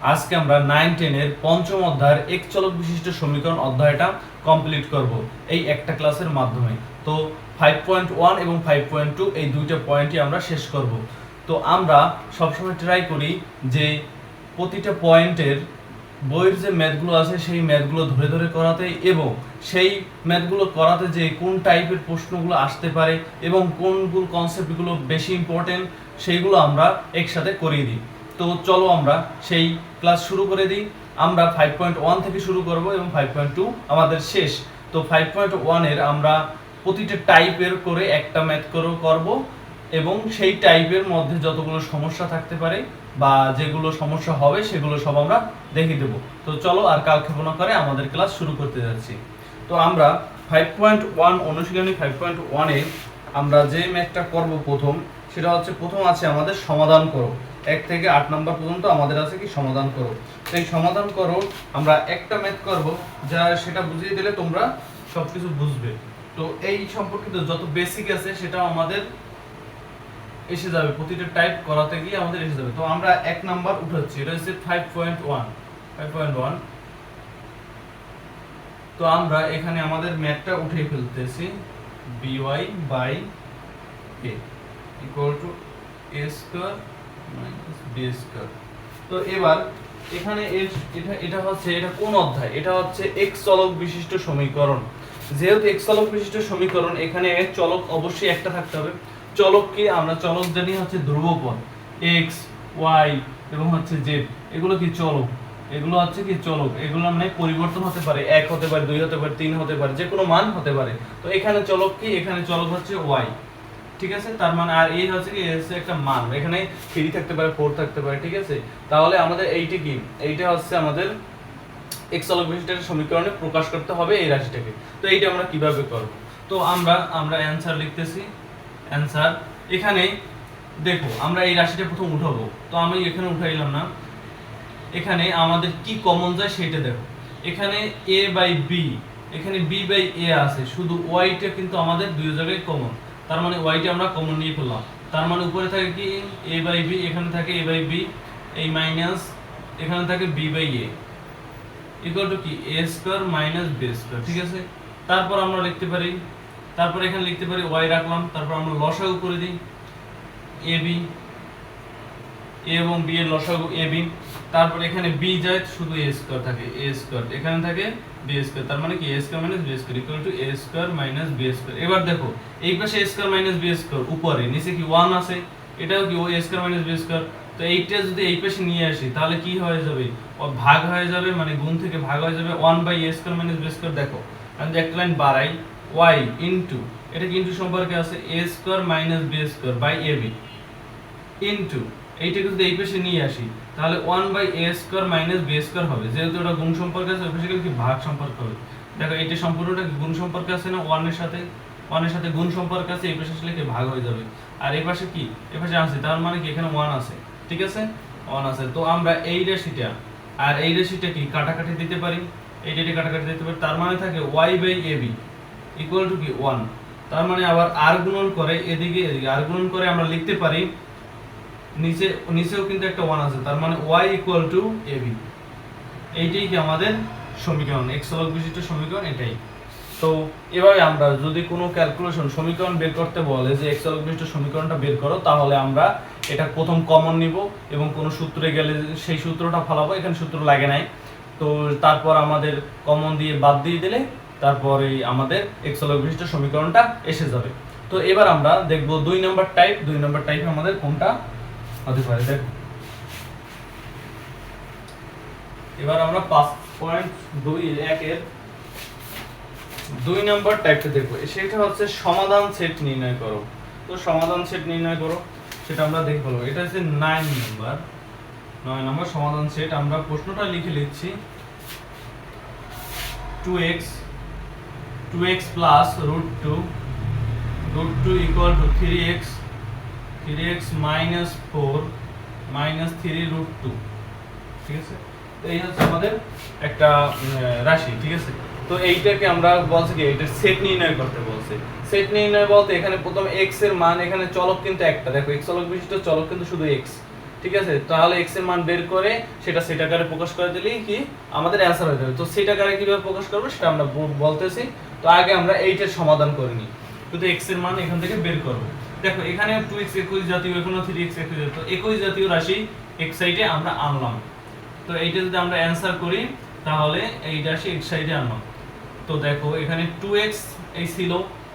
আজকে আমরা 9-10 এর পঞ্চম অধ্যায়ের এক চলক বিশিষ্ট সমীকরণ অধ্যায়টা কমপ্লিট করব এই একটা ক্লাসের মাধ্যমে। তো 5.1 এবং 5.2 এই দুইটা পয়েন্টই আমরা শেষ করব। তো আমরা সবসময় ট্রাই করি যে প্রতিটা পয়েন্টের বইয়ের যে ম্যাথগুলো আছে সেই ম্যাথগুলো ধরে ধরে করাতে, এবং সেই ম্যাথগুলো করাতে যে কোন টাইপের প্রশ্নগুলো আসতে পারে এবং কোনগুলো কনসেপ্টগুলো বেশি ইম্পর্টেন্ট সেইগুলো আমরা একসাথে করিয়ে দিই। তো চলো আমরা সেই ক্লাস শুরু করে দিই। আমরা 5.1 থেকে শুরু করব এবং 5.2 আমাদের শেষ। তো 5.1 এর আমরা প্রতিটা টাইপের করে একটা ম্যাথ করব এবং সেই টাইপের মধ্যে যতগুলো সমস্যা থাকতে পারে বা যেগুলো সমস্যা হবে সেগুলো সব আমরা দেখিয়ে দেব। তো চলো আর কালক্ষেপণ করে আমাদের ক্লাস শুরু করতে যাচ্ছি। তো আমরা 5.1 অনুশীলনী 5.1 এ আমরা যে ম্যাথটা করব প্রথম, সেটা হচ্ছে প্রথম আছে আমাদের সমাধান করো। 1 থেকে 8 নম্বর পর্যন্ত আমাদের আছে কি সমাধান করো। সেই সমাধান করো আমরা একটা ম্যাথ করব, যা সেটা বুঝিয়ে দিলে তোমরা সবকিছু বুঝবে। তো এই সম্পর্কিত যত বেসিক আছে সেটা আমাদের এসে যাবে, প্রতিটা টাইপ করাতে গিয়ে আমাদের এসে যাবে। তো আমরা 1 নাম্বার উঠাচ্ছি, এটা হচ্ছে 5.1। তো আমরা এখানে আমাদের ম্যাথটা উঠিয়ে ফেলতেছি, by by a equal to a square minus b square. তো এবার এখানে এটা হচ্ছে, এটা কোন অধ্যায়? এটা হচ্ছে x চলক বিশিষ্ট সমীকরণ। যেহেতু x চলক বিশিষ্ট সমীকরণ, এখানে চলক অবশ্যই একটা থাকতে হবে। চলক কি? আমরা চলক জানি হচ্ছে ধ্রুবপদ x y এবং হচ্ছে z, এগুলো কি চলক, এগুলো হচ্ছে কি চলক। এগুলো মানে পরিবর্তন হতে পারে, 1 হতে পারে, 2 হতে পারে, 3 হতে পারে, যে কোনো মান হতে পারে। তো এখানে চলক কি? এখানে চলক হচ্ছে y, ঠিক আছে। তার মানে আর এই হচ্ছে কি, হচ্ছে একটা মান, এখানে 3 থাকতে পারে, 4 থাকতে পারে, ঠিক আছে। তাহলে আমাদের এইটা কি? এইটা হচ্ছে আমাদের x চলক বিশিষ্ট সমীকরণে প্রকাশ করতে হবে এই রাশিটাকে। তো এইটা আমরা কিভাবে করব? তো আমরা অ্যানসার লিখতেছি। অ্যানসার এখানে দেখো, আমরা এই রাশিটা প্রথম উঠাবো। তো আমি এখানে উঠাইলাম না, এখানে আমাদের কি কমন যায় সেটা দেখো। এখানে a বাই b, এখানে b বাই a আছে, শুধু y টা কিন্তু আমাদের দুই জায়গায় কমন। তার মানে y টা আমরা কমন নিয়ে ফেললাম। তার মানে উপরে থাকে কি a বাই b, এখানে থাকে a বাই b, এই মাইনাস এখানে থাকে b by a equal to কি a square minus b square, ঠিক আছে। তারপর আমরা লিখতে পারি, তারপর এখানে লিখতে পারি y রাখলাম, তারপর আমরা লসাগু করে দিই ab, a এবং b এর লসাগু ab। তারপর এখানে b যায়, শুধু a স্কয়ার থাকে, a স্কয়ার এখানে থাকে b স্কয়ার, তার মানে কি a square minus b square equal to a square minus b square. এবার দেখো এই পাশে a square minus b square, উপরে নিচে কি 1 আছে, এটাও কি a square minus b square. তো এইটা যদি এই পাশে নিয়ে আসি তাহলে কি হয়ে যাবে? ভাগ হয়ে যাবে, মানে গুণ থেকে ভাগ হয়ে যাবে 1 by a square minus b square. দেখো আমি একটা লাইন বাড়াই, y ইনটু, এটা কি ইনটু সম্পর্কে আছে, a square minus b square by ab into, এইটাকে যদি এই পাশে নিয়ে আসি তাহলে 1 by a square minus b square হবে। যেহেতু এটা গুণ সম্পর্ক আছে, ওই পাশে কি ভাগ সম্পর্ক হবে। দেখো এইটা সম্পূর্ণটা গুণ সম্পর্ক আছে না, 1 এর সাথে গুণ সম্পর্ক আছে, এই পাশে আসলে কি ভাগ হয়ে যাবে। আর এই পাশে কি, এই পাশে আছে, তার মানে কি এখানে 1 আছে, ঠিক আছে, 1 আছে। তো আমরা এই রাশিটা আর এই রাশিটা কি কাটাকাটি দিতে পারি, এইটা কাটাকাটি দিতে পারি। তার মানে থাকে y by ab equal to কি 1। তার মানে আবার r গুণন করে এদিকে r গুণন করে আমরা লিখতে পারি, নিচেও কিন্তু একটা 1 আছে, তার মানে y ইকুয়াল টু ab। এইটাই কি আমাদের সমীকরণ, x চলক বিশিষ্ট সমীকরণ এটাই। তো এভাবে আমরা যদি কোনো ক্যালকুলেশন সমীকরণ বের করতে বলে যে x চলক বিশিষ্ট সমীকরণটা বের করো, তাহলে আমরা এটা প্রথম কমন নিব এবং কোনো সূত্রে গেলে সেই সূত্রটা ফলাবো। এখানে সূত্র লাগে নাই, তো তারপর আমাদের কমন দিয়ে বাদ দিয়ে দিলে তারপরে আমাদের x চলক বিশিষ্ট সমীকরণটা এসে যাবে। তো এবার আমরা দেখব 2 নম্বর টাইপ আমাদের কোনটা হতে পারে। দেখো এবার আমরা 5.2 এর 2 নম্বর টাইপটা দেখব। সেটা হচ্ছে সমাধান সেট নির্ণয় করো। তো সমাধান সেট নির্ণয় করো, সেটা আমরা দেখব। এটা হচ্ছে 9 নম্বর সমাধান সেট। আমরা প্রশ্নটা লিখে লিখছি, 2x plus √2 equal to 3x minus 4 minus 3√2, ঠিক আছে। তো এই হচ্ছে আমাদের একটা রাশি, ঠিক আছে। তো এইটাকে আমরা বলছি কি, এটা সেট নির্ণয় করতে বলছে। সেট নির্ণয় বলতে এখানে প্রথম x এর মান, এখানে চলক কিন্তু একটা, দেখো x চলক বিশিষ্ট চলক কিন্তু শুধু x, ঠিক আছে, তাহলে x এর মান বের করে সেটা সেট আকারে প্রকাশ করে দিলেই কি আমাদের অ্যানসার হয়ে যাবে। তো সেট আকারে কিভাবে প্রকাশ করব সেটা আমরা বলতেছি। তো আগে আমরা এইটার সমাধান করে নিই। শুধু x এর মান এখান থেকে বের করব। দেখো এখানে 2x একই জাতীয়, এখানে 3x একই জাতীয়, তো একই জাতীয় রাশি x সাইডে আমরা আনলাম। তো এইটা যদি আমরা অ্যানসার করি তাহলে এই রাশি x সাইডে আনলাম। তো দেখো এখানে 2x এই ছিল,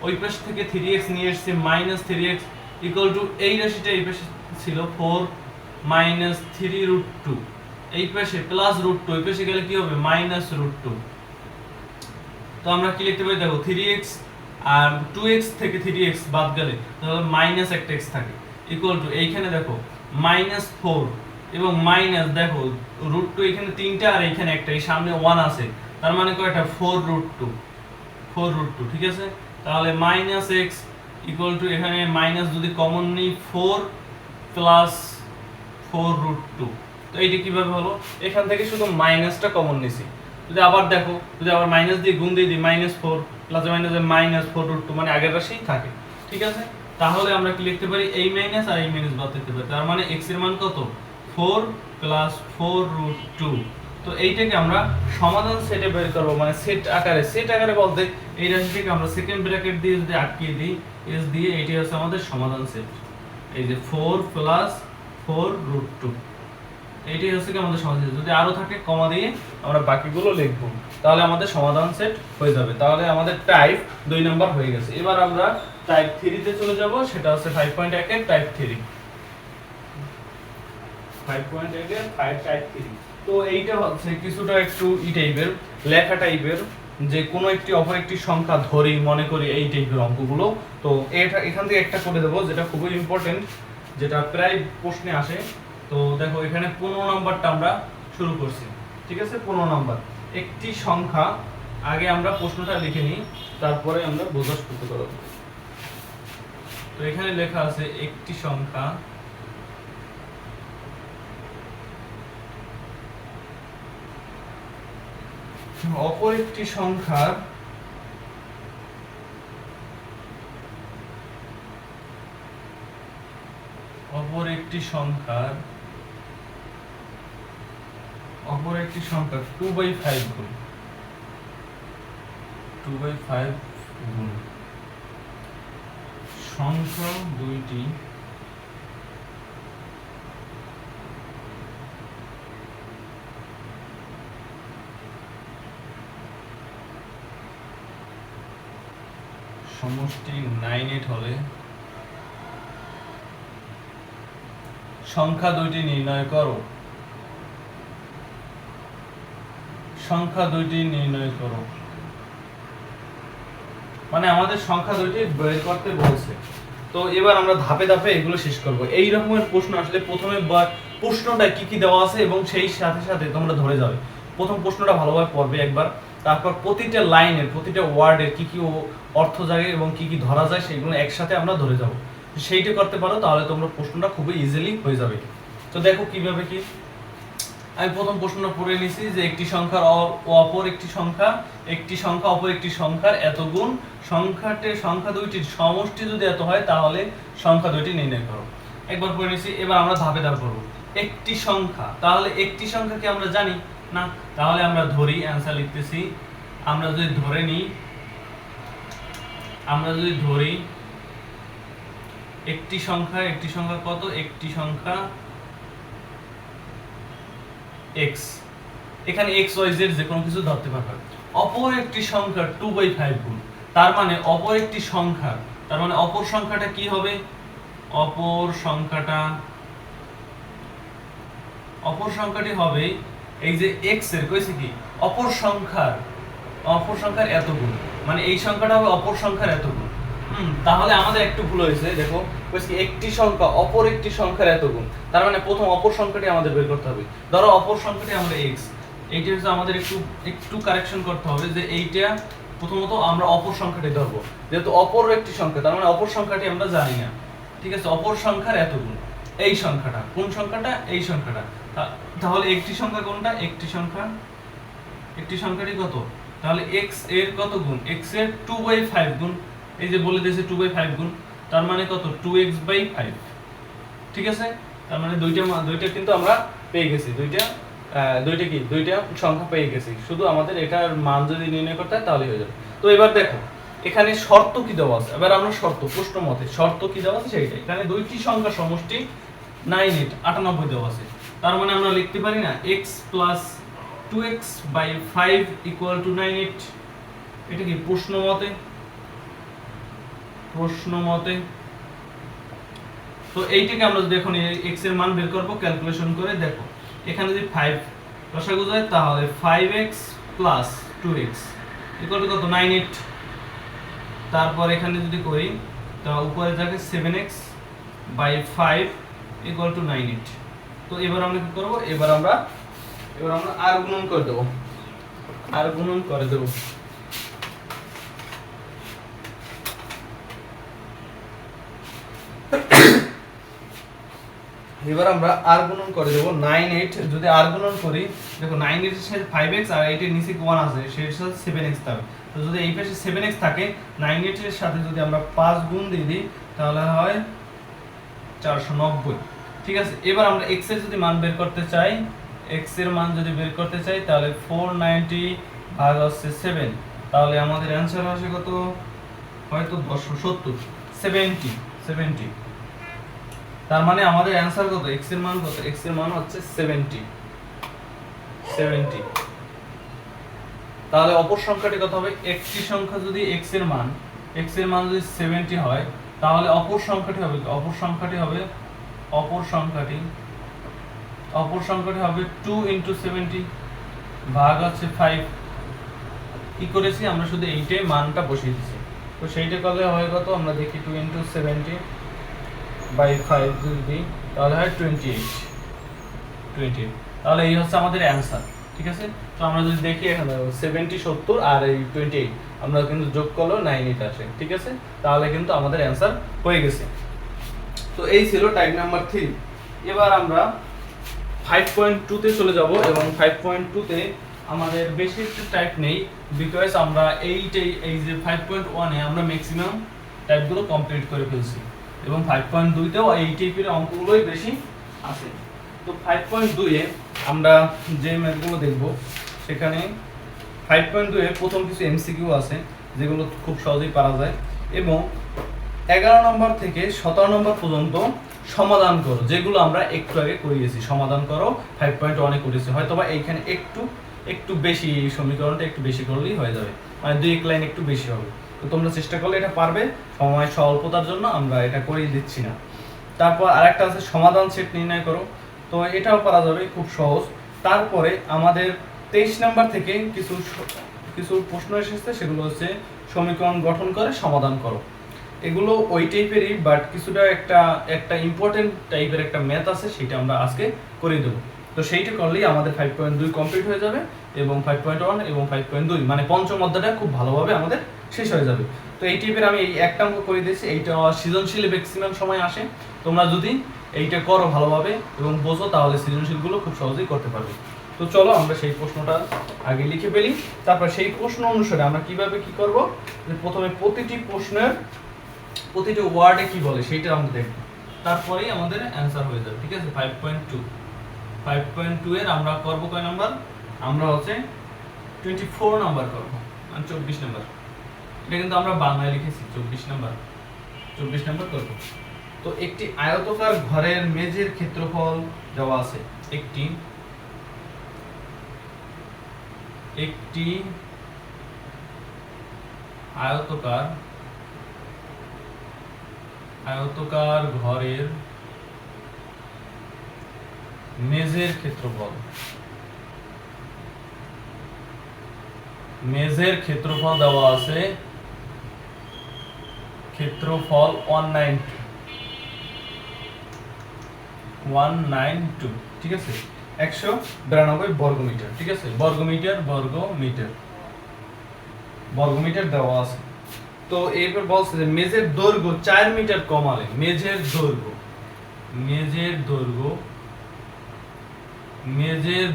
ওই পাশ থেকে 3x নিয়ে এসেছে -3x ইকুয়াল টু এই রাশিটা এই পাশে ছিল 4 - 3√2, এই পাশে +√2, এই পাশে গেলে কি হবে -√2। তো আমরা কি লিখতে পারি দেখো 3x আর 2x থেকে 3x বাদ গেলে তাহলে মাইনাস একটা x থাকে ইকুয়াল টু এইখানে দেখো -4 এবং মাইনাস দেখো √2 এখানে তিনটা আর এখানে একটা, এই সামনে 1 আছে, তার মানে কয়টা 4√2, ঠিক আছে। তাহলে -x ইকুয়াল টু এখানে মাইনাস যদি কমন নিই 4 প্লাস 4√2। তো এইটা কিভাবে হলো, এখান থেকে শুধু মাইনাসটা কমন নিছি, যদি আবার দেখো যদি আবার মাইনাস দিয়ে গুণ দিয়ে দিই -4 প্লাস মাইনাস -4√2 মানে আগের রাশি থাকে, ঠিক আছে। তাহলে আমরা কি লিখতে পারি এই মাইনাস আর এই মাইনাস বাদ দিতে পারি, তার মানে x এর মান কত 4 প্লাস 4√2। তো এইটাকে আমরা সমাধান সেটে বের করব, মানে সেট আকারে বলতে এই রাশিটাকে আমরা সেকেন্ড ব্র্যাকেট দিয়ে যদি আটকিয়ে দিই s দিয়ে, এইটাই হচ্ছে আমাদের সমাধান সেট। এই যে 4 প্লাস 4√2 এইটাই হচ্ছে কি আমাদের সমাধান সেট। যদি আরো থাকে কমা দিয়ে আমরা বাকিগুলো লিখব, তাহলে আমাদের সমাধান সেট হয়ে যাবে। তাহলে আমাদের টাইপ 2 নাম্বার হয়ে গেছে। এবার আমরা টাইপ 3 তে চলে যাব, সেটা হচ্ছে 5.1 এর টাইপ 3। 5.1 এর টাইপ 3। তো এইটা হচ্ছে কিছুটা একটু টাইপের লেখা টাইপের, যে কোনো একটি অপর একটি সংখ্যা ধরি মনে করি এই টাইপের অঙ্কগুলো। তো এটা এখান থেকে একটা করে দেব যেটা খুবই ইম্পর্টেন্ট, যেটা প্রায় প্রশ্নে আসে। তো দেখো এখানে 15 নাম্বারটা আমরা শুরু করছি, ঠিক আছে। 15 নাম্বার একটি সংখ্যা, আগে আমরা প্রশ্নটা লিখে নিই তারপরে আমরা বোঝা শুরু করব। তো এখানে লেখা আছে একটি সংখ্যা অপর একটি সংখ্যার অপর একটি সংখ্যা 2/5 গুণ 2/5 গুণ সংখ্যা দুইটি সমষ্টি 9/8 হলে সংখ্যা দুইটি নির্ণয় করো। মানে আমাদের সংখ্যা দুইটি বের করতে বলছে। তো এবার আমরা ধাপে ধাপে এগুলো শেষ করব। এই রকমের প্রশ্ন আসলে প্রথমে প্রশ্নটা কি কি দেওয়া আছে এবং সেই সাথে সাথে তোমরা ধরে যাবে। প্রথম প্রশ্নটা ভালোভাবে পড়বে একবার, তারপর প্রতিটা লাইনের প্রতিটা ওয়ার্ডের কি কি অর্থ জাগে এবং কি কি ধরা যায় সেগুলো একসাথে আমরা ধরে যাব। সেইটা করতে পারো তাহলে তোমরা প্রশ্নটা খুবই ইজিলি হয়ে যাবে। তো দেখো কিভাবে কি, আমি প্রথম প্রশ্নটা পড়ে নিছি যে একটি সংখ্যার অপর একটি সংখ্যার এত গুণ, সংখ্যা দুইটির সমষ্টি যদি এত হয় তাহলে সংখ্যা দুইটি নির্ণয় করো। একবার পড়ে নিছি, এবার আমরা ধাপে ধাপে করব। একটি সংখ্যা, তাহলে একটি সংখ্যা কি আমরা জানি না, তাহলে আমরা ধরি, অ্যানসার লিখতেছি। আমরা যদি ধরি একটি সংখ্যা কত, একটি সংখ্যা x, এখানে x y z যে কোনো কিছু ধরতে পারবে। অপর একটি সংখ্যা 2/5 গুণ, তার মানে অপর সংখ্যাটা কি হবে, অপর সংখ্যাটি হবে এই যে x এর কইছে কি অপর সংখ্যার এত গুণ, মানে এই সংখ্যাটা হবে অপর সংখ্যার এত গুণ। তাহলে আমাদের একটু ভুল হয়েছে, দেখো কইছে একটি সংখ্যা অপর একটি সংখ্যার এত গুণ, তার মানে প্রথম অপর সংখ্যাটি আমাদের বের করতে হবে। ধরো অপর সংখ্যাটি আমরা x, এইটা হচ্ছে আমাদের একটু কারেকশন করতে হবে যে এইটা প্রথমত আমরা অপর সংখ্যাটি ধরবো, যেহেতু অপর একটি সংখ্যা তার মানে অপর সংখ্যাটি আমরা জানি না, ঠিক আছে। অপর সংখ্যার এত গুণ, এই সংখ্যাটা কোন সংখ্যাটা, এই সংখ্যাটা। তাহলে একটি সংখ্যা কোনটা, একটি সংখ্যাটি কত, তাহলে x এর কত গুণ, x এর 2/5 গুণ, এই যে বলে দিয়েছে 2/5 গুণ, তার মানে কত 2x/5, ঠিক আছে। তার মানে দুইটা কিন্তু আমরা পেয়ে গেছি, দুইটা সংখ্যা পেয়ে গেছি, শুধু আমাদের এটার মান যদি নির্ণয় করতে হয় তাহলে হয়ে যাবে। তো এবার দেখো এখানে শর্ত কি দেওয়া আছে, এবার আমরা প্রশ্ন মতে শর্ত কি দেওয়া আছে সেইটা, এখানে দুইটি সংখ্যা সমষ্টি 98 98 দেওয়া আছে, তার মানে আমরা লিখতে পারি না x + 2x / 5 = 98। এটা কি প্রশ্ন মতে। তো এইটাকে আমরা যদি এখন x এর মান বের করব ক্যালকুলেশন করে, দেখো এখানে যদি 5 লসাগু যায় তাহলে 5x + 2x = কত 98। তারপর এখানে যদি করি তা উপরে থাকে 7x / 5 = 98। তো এবার আমরা কি করব, এবার আমরা আর গুণন করে দেব, এবার আমরা আর গুণন করে দেব 98। যদি আর গুণন করি, দেখো 98 এর সাথে 5x আর 8 এর নিচে 1 আছে, সেটার সাথে 7x থাকবে। তো যদি এই পাশে 7x থাকে, 98 এর সাথে যদি আমরা 5 গুণ দিয়ে দিই তাহলে হয় 490। ঠিক আছে, এবার আমরা x এর যদি মান বের করতে চাই, তাহলে 490 ভাগ হচ্ছে 7, তাহলে আমাদের অ্যানসার আসে কত, হয়তো 270 70। তার মানে আমাদের অ্যানসার কত, x এর মান কত, x এর মান হচ্ছে 70। তাহলে অপর সংখ্যাটি কত হবে, একটি সংখ্যা যদি x এর মান যদি 70 হয়, তাহলে অপর সংখ্যাটি হবে 2 × 70 ভাগ হচ্ছে 5। কি করেছি আমরা, শুধু এইটাই মানটা বসিয়ে দিয়েছি। তো সেইটা করলে হয় কত, আমরা দেখি 2 × 70 / 5 যদি দিই তাহলে হয় 28। তাহলে এই হচ্ছে আমাদের অ্যানসার। ঠিক আছে, তো আমরা যদি দেখি এখানে 70 70 আর এই 28 আমরা কিন্তু যোগ করলেও 98 আসে। ঠিক আছে, তাহলে কিন্তু আমাদের অ্যানসার হয়ে গেছে। তো এই ছিল টাইপ নাম্বার 3। এবার আমরা 5.2 তে চলে যাব, এবং 5.2 তে আমাদের বেশি একটা টাইপ নেই, বিকজ আমরা এই যে 5.1 এ আমরা ম্যাক্সিমাম টাইপগুলো কমপ্লিট করে ফেলছি, এবং 5.2 তেও এই টাইপের অঙ্কগুলোই বেশি আছে। তো 5.2 এ আমরা যে ম্যাথগুলো দেখব, সেখানে 5.2 এ প্রথম কিছু এমসিকিউ আছে যেগুলো খুব সহজেই পারা যায়, এবং 11 নম্বর থেকে 17 নম্বর পর্যন্ত সমাধান করো, যেগুলো আমরা একটু আগে করিয়েছি। সমাধান করো 5.1 এ করেছি, হয়তোবা এইখানে একটু বেশি, সমীকরণটা একটু বেশি করলেই হয়ে যাবে, মানে 2-1 লাইন একটু বেশি হবে। তো তোমরা চেষ্টা করলে এটা পারবে, সময় স্বল্পতার জন্য আমরা এটা করিয়ে দিচ্ছি না। তারপর আরেকটা আছে সমাধান সেট নির্ণয় করো, তো এটাও পারা যাবে, খুব সহজ। তারপরে আমাদের 23 নাম্বার থেকে কিছু প্রশ্ন এসেছে, সেগুলো হচ্ছে সমীকরণ গঠন করে সমাধান করো। এগুলো ওই টাইপেরই, বাট কিছুটা একটা ইম্পর্টেন্ট টাইপের একটা ম্যাথ আছে, সেটা আমরা আজকে করে দেবো। তো সেইটা করলেই আমাদের 5.2 কমপ্লিট হয়ে যাবে, এবং 5.1 এবং 5.2 মানে পঞ্চম অধ্যায়টা খুব ভালোভাবে আমাদের শেষ হয়ে যাবে। তো এই টাইপের আমি এই একটা অঙ্ক করে দিয়েছি, এইটা সৃজনশীল ম্যাক্সিমাম সময় আসে। তোমরা যদি এইটা করো ভালোভাবে এবং বোঝো, তাহলে সৃজনশীলগুলো খুব সহজেই করতে পারবে। তো চলো আমরা সেই প্রশ্নটা আগে লিখে ফেলি, তারপর সেই প্রশ্ন অনুসারে আমরা কিভাবে কি করব, যে প্রথমে প্রতিটি প্রশ্নের প্রতিটি ওয়ার্ডে কি বলে সেইটা আমরা দেখব, তারপরেই আমাদের অ্যানসার হয়ে যাবে। ঠিক আছে, 5.2 এর আমরা করব কয় নাম্বার, আমরা হচ্ছে 24 নাম্বার করব, মানে 24 নাম্বার। এটা কিন্তু আমরা বাংলায় লিখেছি 24 নাম্বার করব। তো একটি আয়তাকার ঘরের মেঝের ক্ষেত্রফল দেওয়া আছে। একটি আয়তাকার ঘরের মেঝের ক্ষেত্রফল দেওয়া আছে, ক্ষেত্রফল 192। ঠিক আছে, 192 বর্গমিটার। ঠিক আছে, বর্গমিটার দেওয়া আছে। তো এরপর বলছে যে মেঝের দৈর্ঘ্য 4 মিটার কমালে, মেঝের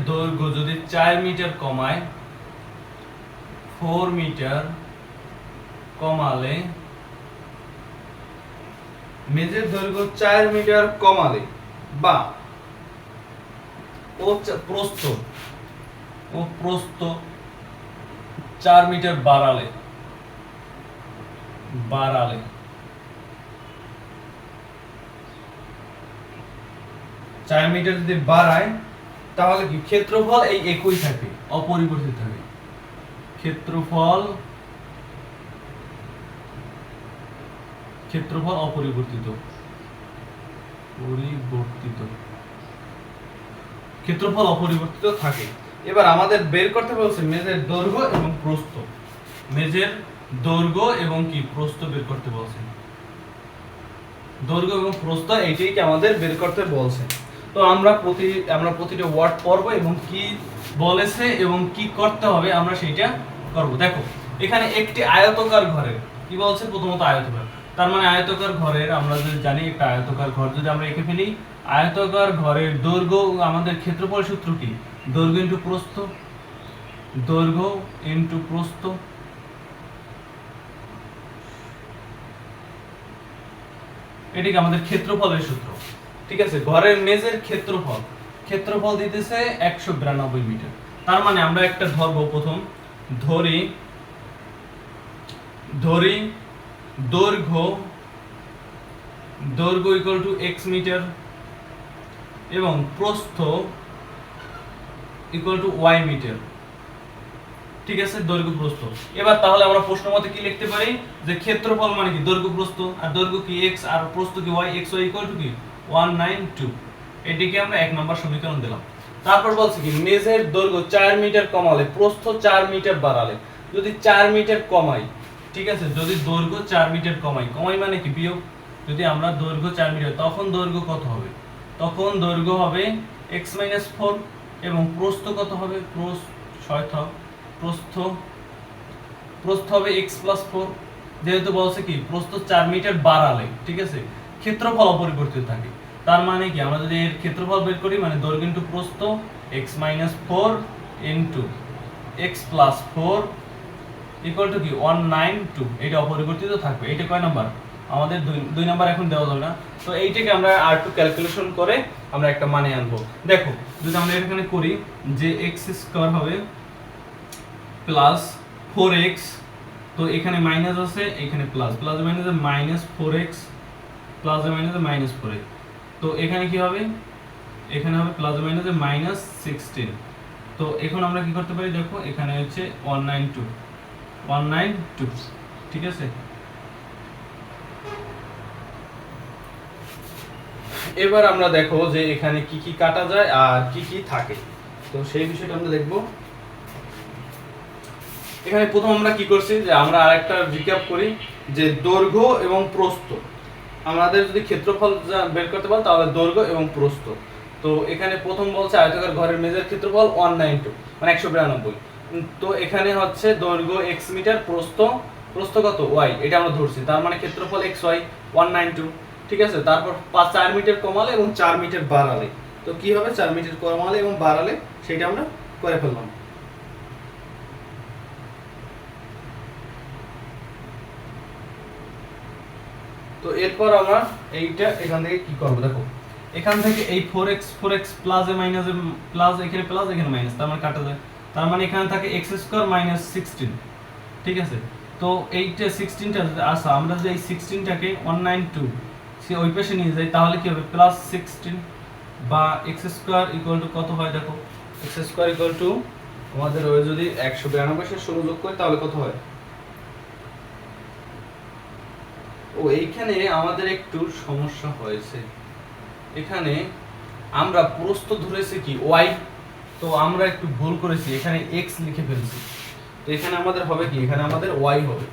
দৈর্ঘ্য যদি 4 মিটার কমায়, 4 মিটার কমালে, মেঝের দৈর্ঘ্য 4 মিটার কমালে বা ও প্রস্থ 4 মিটার বাড়ালে 4 মিটার যদি বাড়ায় তাহলে কি ক্ষেত্রফল এই একই থাকে, অপরিবর্তিত থাকে। ক্ষেত্রফল অপরিবর্তিত ক্ষেত্রফল অপরিবর্তিত থাকে। এবার আমাদের বের করতে বলছে মেজের দৈর্ঘ্য এবং প্রস্থ। মেজের দৈর্ঘ্য এবং কি প্রস্থ বের করতে বলছে। দৈর্ঘ্য এবং প্রস্থ এইটাই কি আমাদের বের করতে বলছে। তো আমরা প্রতিটা ওয়ার্ড পড়ব এবং কি বলেছে এবং কি করতে হবে আমরা সেটা করব। দেখো এখানে একটি আয়তাকার ঘরের কি বলছে, প্রথমত আয়তাকার, তার মানে আয়তাকার ঘরের আমরা যদি জানি একটা আয়তাকার ঘর যদি আমরা এঁকে ফেলি, আয়তাকার ঘরের দৈর্ঘ্য আমাদের ক্ষেত্রফল সূত্র কি, দৈর্ঘ্য ইনটু প্রস্থ, এটিকে আমাদের ক্ষেত্রফলের সূত্র। ঠিক আছে, ঘরের মেজের ক্ষেত্রফল দিতেছে 192 মিটার। তার মানে আমরা একটা ধরবো, প্রথম ধরি দৈর্ঘ্য ইকুয়াল টু x মিটার এবং প্রস্থ ইকুয়াল টু y মিটার। ঠিক আছে, দৈর্ঘ্য প্রস্থ। এবার তাহলে আমরা প্রশ্ন মতে কি লিখতে পারি যে ক্ষেত্রফল মানে কি দৈর্ঘ্য প্রস্থ, আর দৈর্ঘ্য কি x আর প্রস্থ কি y, xy ইকুয়াল টু কি 192। এটিকে আমরা 1 নম্বর সমীকরণ দিলাম। তারপর বলছে কি মেজের দৈর্ঘ্য 4 মিটার কমালে প্রস্থ 4 মিটার বাড়ালে। যদি 4 মিটার কমাই, ঠিক আছে, যদি দৈর্ঘ্য 4 মিটার কমাই মানে কি বিয়োগ, যদি আমরা দৈর্ঘ্য 4 মিটার, তখন দৈর্ঘ্য কত হবে, তখন দৈর্ঘ্য হবে x - 4 এবং প্রস্থ কত হবে, প্রস্থ হবে x + 4। যেহেতু বলছে কি প্রস্থ 4 মিটার বাড়ালে, ঠিক আছে, ক্ষেত্রফল অপরিবর্তিত থাকে। তার মানে কি আমরা যদি এর ক্ষেত্রফল বের করি, মানে দৈর্ঘ্য ইনটু প্রস্থ x - 4 into x + 4 equal to কি 192। এটা অপরিবর্তিত থাকবে। এটা কয় নাম্বার, আমাদের 2 নাম্বার এখন দেওয়া যাবে না। তো এইটাকে আমরা আর একটু ক্যালকুলেশন করে আমরা একটা মানে আনবো। দেখো যদি আমরা এখানে করি যে x² হবে প্লাস 4x, তো এখানে মাইনাস আছে, এখানে প্লাস, প্লাস মাইনাসে -4x, প্লাস মাইনাসে -4x, তো এখানে কি হবে, এখানে হবে প্লাস মাইনাসে -16। তো এখন আমরা কি করতে পারি, দেখো এখানে হচ্ছে 192, ঠিক আছে। এবার আমরা দেখো যে এখানে কি কি কাটা যায় আর কি কি থাকে, তো সেই বিষয়টা আমরা দেখব। এখানে প্রথম আমরা কি করছি যে আমরা আরেকটা রিক্যাপ করি যে দৈর্ঘ্য এবং প্রস্থ, আমাদের যদি ক্ষেত্রফল বের করতে বল তাহলে দৈর্ঘ্য এবং প্রস্থ। তো এখানে প্রথম বলছে আয়তাকার ঘরের মেজের ক্ষেত্রফল 192 মানে 192। তো এখানে হচ্ছে দৈর্ঘ্য x মিটার, প্রস্থ কত y, এটা আমরা ধরছি, তার মানে ক্ষেত্রফল xy 192। ঠিক আছে, তারপর 4 মিটার কমালে এবং 4 মিটার বাড়ালে, তো কি হবে 4 মিটার কমালে এবং বাড়ালে সেটা আমরা করে ফেললাম। তো এরপর আমরা এইটা এখান থেকে কি করব, দেখো এখান থেকে এই 4x প্লাসে মাইনাসে প্লাস, এখানে প্লাস এখানে মাইনাস, তার মানে কাটা যায়। তার মানে এখানে থাকে x² - 16। ঠিক আছে, তো এইটা 16টা আসা, আমরা যদি এই 16টাকে 192 সে ওই পাশে নিয়ে যাই তাহলে কি হবে +16 বা x² কত হয়, দেখো x² আমাদের ওই যদি 192 সাথে 16 যোগ করি তাহলে কত হয়। ও এইখানে আমাদের একটু সমস্যা হয়েছে, এখানে আমরা প্রস্থ ধরেছি কি y, তো আমরা একটু ভুল করেছি, এখানে x লিখে ফেলছি। তো এখানে আমাদের হবে কি, এখানে আমাদের y হবে।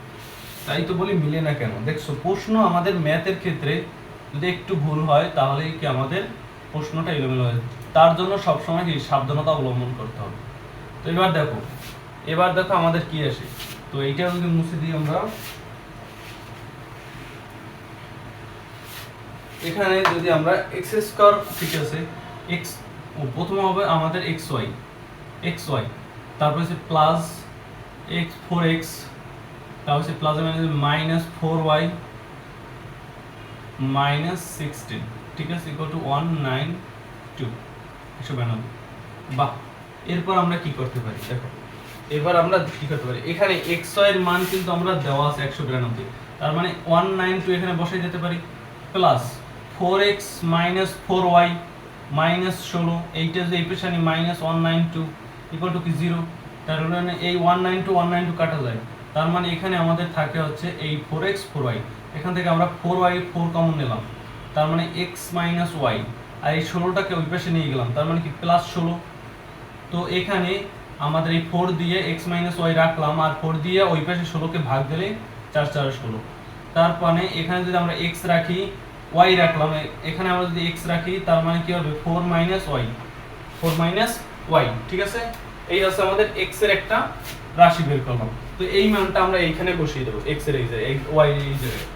তাই তো বলি মিলে না কেন। দেখছো প্রশ্ন আমাদের ম্যাথের ক্ষেত্রে যদি একটু ভুল হয় তাহলে কি আমাদের প্রশ্নটা এলোমেলো হয়, তার জন্য সবসময় কি সাবধানতা অবলম্বন করতে হবে। তো এবার দেখো আমাদের কি আসে, তো এইটা যদি মুছে দিই আমরা, এখানে যদি আমরা x², ঠিক আছে, x প্রথমে হবে আমাদের xy, তারপর হচ্ছে প্লাস x4x, তারপর হচ্ছে প্লাস -4y -16, ঠিক আছে, ইকুয়াল টু 192 192। বাহ, এরপর আমরা কি করতে পারি দেখো, এবার আমরা কি করতে পারি, এখানে xy এর মান কিন্তু আমরা দেওয়া আছে 192, তার মানে 192 এখানে বসাই দিতে পারি, plus 4x minus 4y minus 16, এইটা যে এই পেছনে মাইনাস 192 ইকুয়াল টু কি 0। তার মানে এই 192 192 কাটা যায়, তার মানে এখানে আমাদের থাকে হচ্ছে এই 4x 4y, এখান থেকে আমরা 4y 4 কমন নিলাম, তার মানে x মাইনাস y, আর এই 16টাকে ওই পাশে নিয়ে গেলাম, তার মানে কি প্লাস 16। তো এখানে আমাদের এই 4 দিয়ে x মাইনাস y রাখলাম, আর 4 দিয়ে ওই পাশে 16কে ভাগ দিলে 4 4 16। তার মানে এখানে যদি আমরা x রাখি y রাখলাম, এখানে আমরা যদি x রাখি তার মানে কি হবে 4 মাইনাস y 4 মাইনাস y, ঠিক আছে। এই হচ্ছে আমাদের x এর একটা রাশি বের করলাম। তো এই মানটা আমরা এইখানে বসিয়ে দেব, x এর এই জায়গায়, y এর এই জায়গায়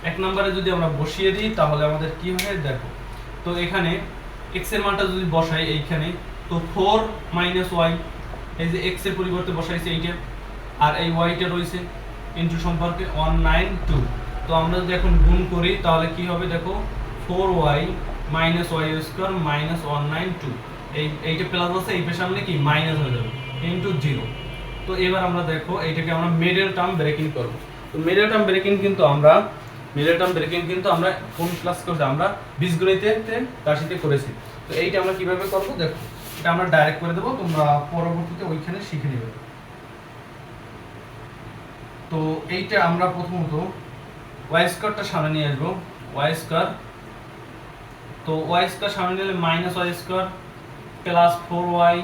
এক নম্বরে যদি আমরা বসিয়ে দিই তাহলে আমাদের কি হয় দেখো। তো এখানে x এর মানটা যদি বসাই এইখানে, তো 4 মাইনাস y, এই যে x এর পরিবর্তে বসাইছি এইটা, আর এই y টা রইছে ইনটু সম্পর্কে 192। তো আমরা যদি এখন গুণ করি তাহলে কি হবে দেখো, 4y minus y square minus 192, এইটা প্লাস আছে, এই পেছনে সামনে কি মাইনাস হয়ে যাবে ইনটু 0। তো এবার আমরা দেখো এইটাকে আমরা মিডল টার্ম ব্রেকিং করব। তো মিডল টার্ম ব্রেকিং কিন্তু আমরা কোন ক্লাস করছি, আমরা বীজগণিতে রাশিতে করেছি। তো এইটা আমরা কিভাবে করব দেখো, এটা আমরা ডাইরেক্ট করে দেব, তোমরা পরবর্তীতে ওইখানে শিখে নেবে। তো এইটা আমরা প্রথমত y স্কয়ারটা সামনে নিয়ে আসবো, y স্কয়ার। তো y স্কয়ার সামনে নিলে minus y square plus 4y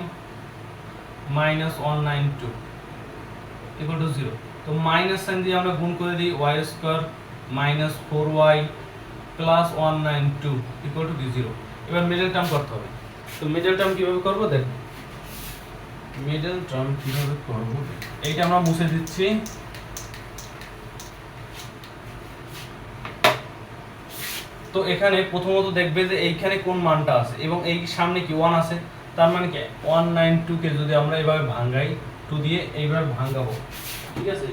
minus 192 equal to 0। তো মাইনাস সাইন দিয়ে আমরা গুণ করে দিই, y square minus 4y plus 192 equal to 0। এবার মিডল টার্ম করতে হবে। তো মিডল টার্ম কিভাবে করব দেখো, মিডল টার্ম কিভাবে করব, এইটা আমরা মুছে দিচ্ছি। তো এখানে প্রথমত দেখবে যে এইখানে কোন মানটা আছে এবং এই সামনে কি 1 আছে, তার মানে কি 192 কে যদি আমরা এভাবে ভাঙাই 2 দিয়ে এইভাবে ভাঙাবো, ঠিক আছে।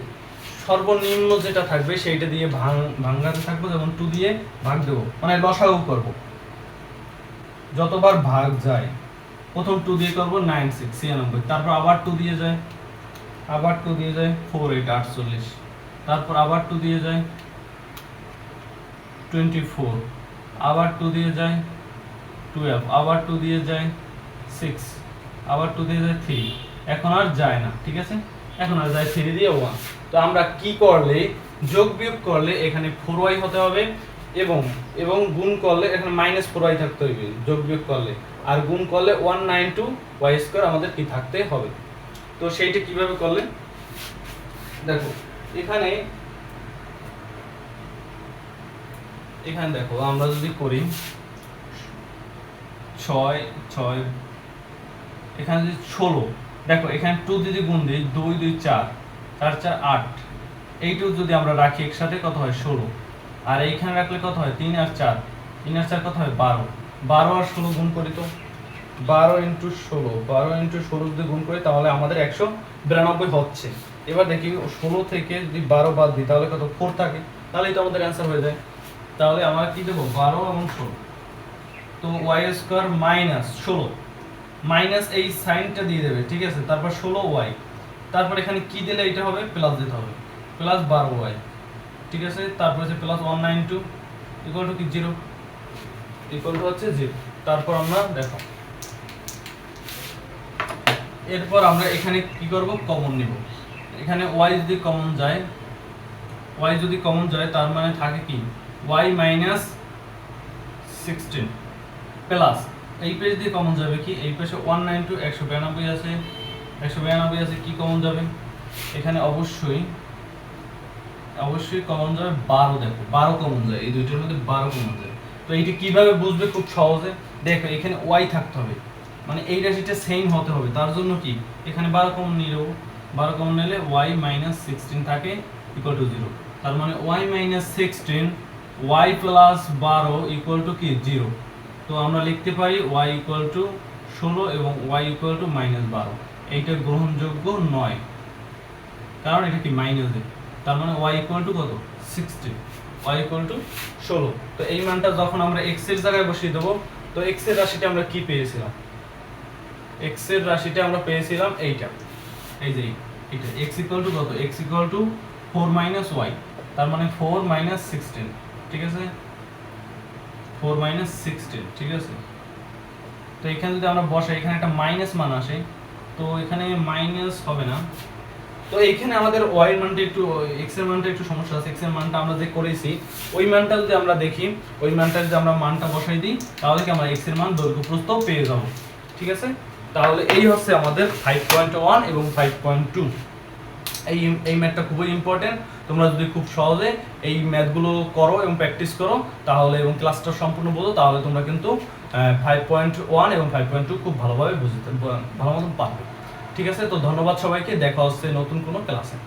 সর্বনিম্ন যেটা থাকবে সেইটা দিয়ে ভাঙাতে থাকবো, যেমন 2 দিয়ে ভাগ দেব, মানে লসাগু করব। যতবার ভাগ যায় প্রথম 2 দিয়ে করব 96 তারপর আবার 2 দিয়ে যায়, আবার 2 দিয়ে যায় 4 8 48, তারপর আবার 2 দিয়ে যায় 24, আবার 2 দিয়ে যায় 12, আবার 2 দিয়ে যায় 6, আবার 2 দিয়ে যায় 3, এখন আর যায় না, ঠিক আছে, এখন আর যায় 3 দিয়ে 1। তো আমরা কি করলে, যোগ বিয়োগ করলে এখানে 4y হতে হবে, এবং গুণ করলে এখানে মাইনাস 4y থাকতে হবে যোগ বিয়োগ করলে, আর গুণ করলে 192 y স্কয়ার আমাদের কি থাকতে হবে। তো সেইটা কিভাবে করলে দেখো, এখানে দেখো আমরা যদি করি 6 6, এখানে যদি 16, দেখো এখানে 2 যদি গুণ দিই 2 2 4 4 4 8, এইটুকু যদি আমরা রাখি একসাথে কত হয় 16, আর এইখানে রাখলে কত হয় 3 আর 4, 3 আর 4 কত হয় 12, 12 আর 16 গুণ করি, তো 12 ইনটু 16 যদি গুণ করি তাহলে আমাদের 192 হচ্ছে। এবার দেখি 16 থেকে যদি 12 বাদ দিই তাহলে কত 4 থাকে, তাহলেই তো আমাদের অ্যান্সার হয়ে যায়। তাহলে আমরা কি দেব 12 এবং 16, তো y স্কয়ার মাইনাস 16, মাইনাস এই সাইনটা দিয়ে দেবে, ঠিক আছে, তারপর 16y, তারপর এখানে কি দিলে এটা হবে প্লাস দিতে হবে, প্লাস 12y, ঠিক আছে, তারপর হচ্ছে প্লাস 192 ইকুয়াল টু কি 0, ইকুয়াল টু হচ্ছে 0। তারপর আমরা দেখো, এরপর আমরা এখানে কি করব কমন নিব, এখানে y যদি কমন যায় তার মানে থাকে কি y মাইনাস 16 প্লাস এই পেজ দিয়ে কমন যাবে কি, এই পেজে 192 192 আছে, 192 আছে, কি কমন যাবে এখানে অবশ্যই কমন যাবে 12, দেখো 12 কমন যায়, এই দুইটার মধ্যে 12 কমন যায়। তো এইটা কিভাবে বুঝবে খুব সহজে দেখো, এখানে y থাকতে হবে, মানে এই রাশিটা সেম হতে হবে, তার জন্য কি এখানে 12 কমন নিয়ে নেব, 12 কমন নিলে y মাইনাস 16 থাকে ইকুয়াল টু 0, তার মানে y minus 16 y plus 12 equal to কি 0। তো আমরা লিখতে পারি y ইকুয়াল টু 16 এবং y ইকুয়াল টু মাইনাস 12, এইটা গ্রহণযোগ্য নয় কারণ এটা কি মাইনাস, তার মানে y ইকুয়াল টু কত 16। y equal to 16। তো এই মানটা যখন আমরা x এর জায়গায় বসিয়ে দেব, তো x এর রাশিটা আমরা কি পেয়েছিলাম? x এর রাশিটা আমরা পেয়েছিলাম এইটা, এই যে এটা x ইকুয়াল টু কত? x equal to 4 minus y, তার মানে 4 মাইনাস 16, ঠিক আছে? 4 মাইনাস 16, ঠিক আছে? তো এখানে যদি আমরা বসাই, এখানে একটা মাইনাস মান আসে, তো এখানে মাইনাস হবে না। তো এখানে আমাদের y এর মানটা একটু, x এর মানটা একটু সমস্যা আছে। x এর মানটা আমরা যে করেছি ওই মানটা যদি আমরা দেখি, ওই মানটা যদি আমরা মানটা বসাই দিই, তাহলে কি আমরা x এর মান দৈর্ঘ্য প্রস্থ পেয়ে যাব, ঠিক আছে? তাহলে এই হচ্ছে আমাদের 5.1 এবং 5.2। এই ম্যাথটা খুবই ইম্পর্টেন্ট। তোমরা যদি খুব সহজে এই ম্যাথগুলো করো এবং প্র্যাকটিস করো তাহলে, এবং ক্লাসটা সম্পূর্ণ বোঝো, তাহলে তোমরা কিন্তু 5.1 এবং 5.2 খুব ভালোভাবে ভালো মতন পারবে, ঠিক আছে? তো ধন্যবাদ সবাইকে, দেখা হচ্ছে নতুন কোনো ক্লাসে।